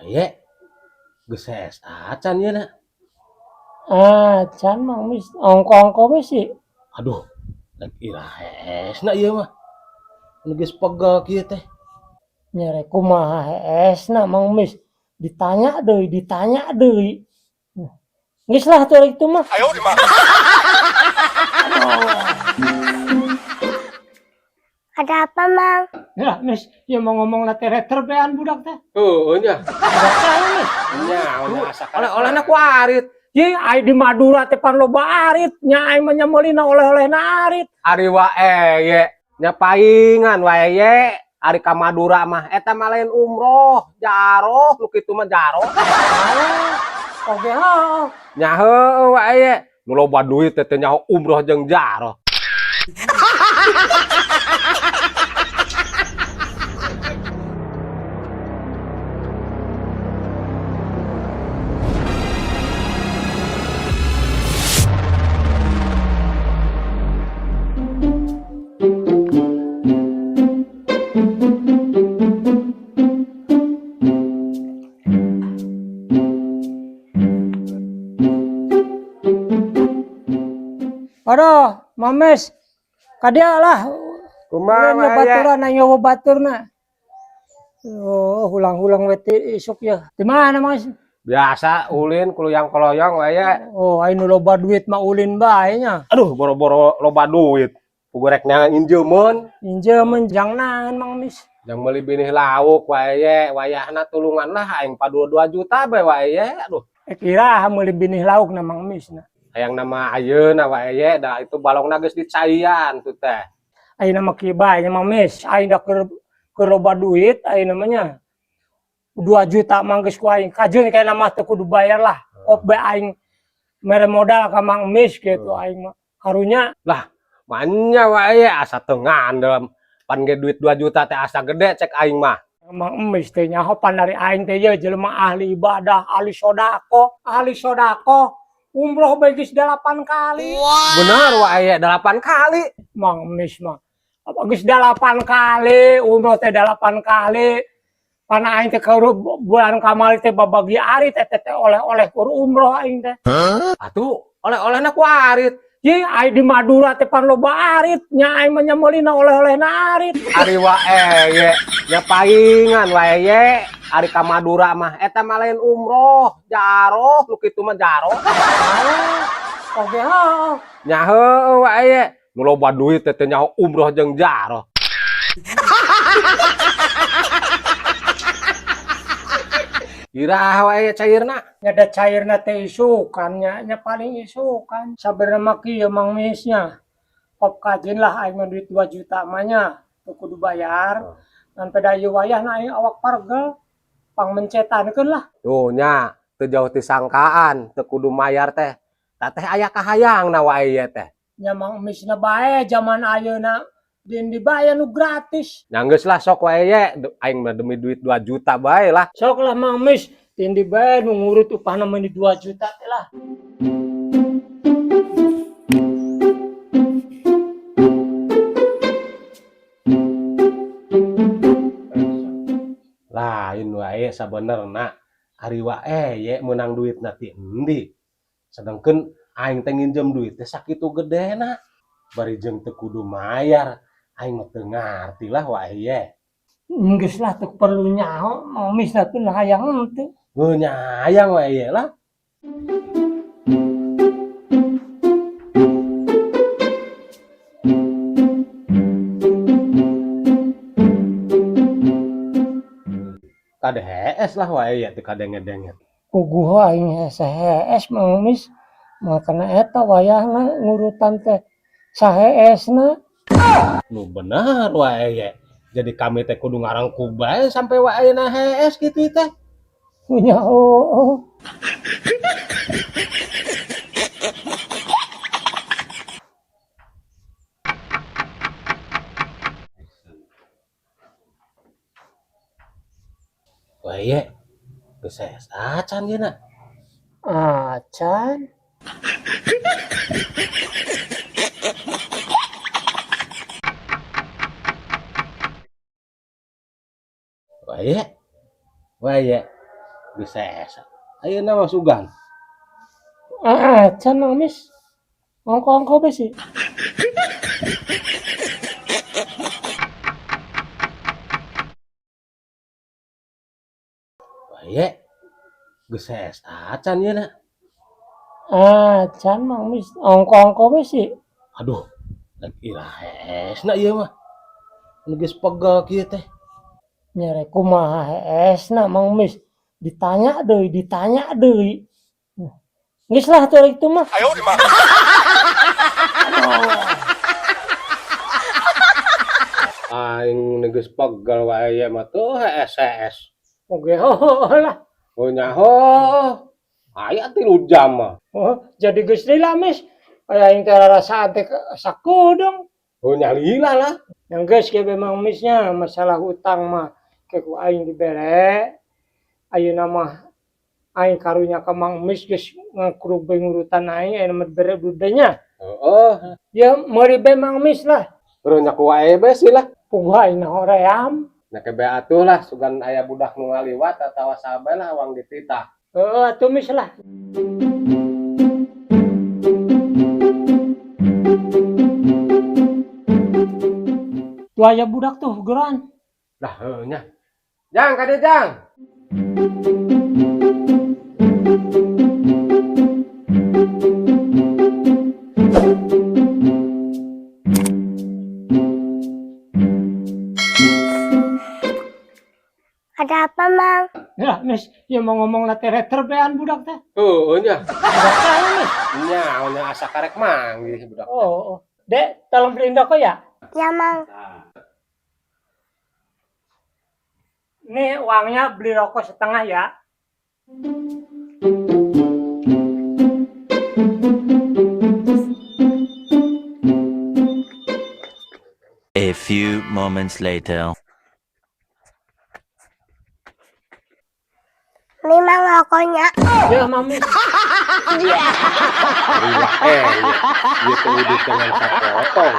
Ye, geus acan ye na. Acan Mang Mis ongko-ongko we sih. Aduh, rek ira hesna ieu mah. Nu geus pegel kieu teh. Nya rek kumaha hesna Mang Mis. Ditanya deui. Geus lah tuh itu mah. Ada apa, Mang? Ya, Mis, ya mau ngomong na terbean budak teh. Heueuh nya. Budak teh, Mis. Nya asa oleh-olehna ku arit. Ye, ai di Madura teh pan loba arit, nya ai mah nyamelina oleh-olehna arit. Ari wae ye, nya paingan wae ye. Ari ka Madura mah eta mah lain umroh, jaroh, nu kitu mah jaroh. Oke, heuh. Nya heueuh wae ye. Nu loba duit teh nyaho umroh jeung jaroh. Aduh, Mames. Kadia lah. Kumaha Ulin wae ye? baturan na nyawa baturna. Oh, hulang-hulang weti isuk ya. Di mana, Mas? Biasa ulin kuluyang koloyong wae ye. Oh, anu loba duit mah ulin bae nya. Aduh, boro-boro loba duit. Pugurekna injeumeun, Injeun jang naon Mang Mis. yang meuli binih lauk wae ye, wayahna tulungan lah aing padu 2 juta bae wae ye. Aduh, Kira meuli binih lauk na Mang Mis na. hayang nama ayeuna wae ye, da itu balongna geus dicaian tuh teh. Ayeuna mah kieu bae nya Mang Mis. Ayeuna keur loba duit ayeuna mah nya. 2 juta mah geus ku aing. Kajeun kana mah teu kudu bayar lah. Op bae aing mere modal ka Mang Mis gitu aing mah. Karunya Lah, manya wae ye asa teu ngandel. Pan ge duit 2 juta teh asa gede cek aing mah. Mang Emis teh nyaho pan dari aing teh ye jelema ahli ibadah, ahli sodako, umroh bae geus 8 kali. Bener wae ye 8 kali. Mang Emis mah geus 8 kali, umroh teh 8 kali. Pan aing teh keur bulan kamari teh babagi ari teh oleh-oleh kur umroh aing teh. Atuh, oleh-olehna ku arit. Ye ai di Madura teh pan loba arit, nya aing mah nyamelina oleh-olehna arit. Ari wae ye, nya paingan wae ye. Ari ka Madura mah eta mah lain umroh, jaroh, nu kitu mah jaroh. Oke, heuh. Nya heueuh wae ye. Nu loba duit teh nyaho umroh jeung jaroh. Irah wae cairna. Nyada cairna teh isukan nya paling isukan sabenerna mah kieu Mang Misnya pop kajeun lah aing mah duit 2 juta mah nya teu kudu bayar ngan pada ieu wayahna aing awak pargel pang mencetankeun lah. Tuh nya, teu jauh ti sangkaan, teu kudu mayar teh. Tah teh aya kahayangna wae ye teh. Nya Mang Misna bae zaman ayeuna din dibayar nu gratis. Nya geus lah sok wae ye, aing mah demi duit 2 juta bae lah. Sok lah Mang Mis din dibayar nu ngurut upahna mah 2 juta teh lah. Lain wae sabenerna. Ari wae ye meunang duitna ti endi. Sedengkeun aing teh nginjem duit teh sakitu gedena. Bari jeung teu kudu mayar. Aing mah teu ngarti lah wae ye. Geus lah teu perlu nyaho Mang Misna teh hayang henteu. Heuh nyayang wae ye lah. KDHS lah wae ya teu kadenge-denge. Puguh aing sahees Mang Mis makana eta wayahna ngurutan teh saheesna. Nu bener wae ye. Jadi kami teh kudu ngarangku bae sampai wae na HS kitu teh. Punya oh. Wae ye. Geus acan ye na. Acan. Wae ye. Wae ye. geus esa. Ayeuna mah sugan. Can Mang Mis. Ongko-ongko be sih. Bae. Geus esa acan ieu na. Can Mang Mis. Ongko-ongko be sih. Aduh, iraha esna ieu mah. Nu geus pegel kieu teh. Nyere kumaha esna Mang Mis. Ditanya deui. Geus lah atuh itu mah. Aing nu geus pegel wae ieu mah tuh HSS. Oke, lah. Oh nyaho. Aya 3 jam mah. Oh, jadi geus lila Mis. Aya aing teh rasa teh sakudung. Oh nyalila lah. Yang geus ge Mang Misnya masalah utang mah ke ku aing dibere. Ayeuna mah aing karunya ka Mang Mis geus ngakurug bae ngurutan aing aya mah bere budenya. Heeh. Ya meuri bae Mang Mis lah. Terus nyaku wae be sih lah. Puguh aing hoream. Nya kebe atuh lah sugan aya budak nu ngaliwat atawa sabae lah wang dititah. Heeh atuh Mis lah. Tuh aya budak tuh geran. Lah heuh nya. Jang ka dieu Jang. Ada apa, Mang? Ya, Mis, ya mau ngomong later bean budak teh. Heuh nya. Budak teh, Mis. Nya nya asa karek manggih budak. Oh. Dek, tolong beliin rokok ya. Ya, Mang. Nih uangnya beli rokok setengah ya. A few moments later. Ini Mang rokoknya. Ya, Mami. Iya teh udit dengan sapotong.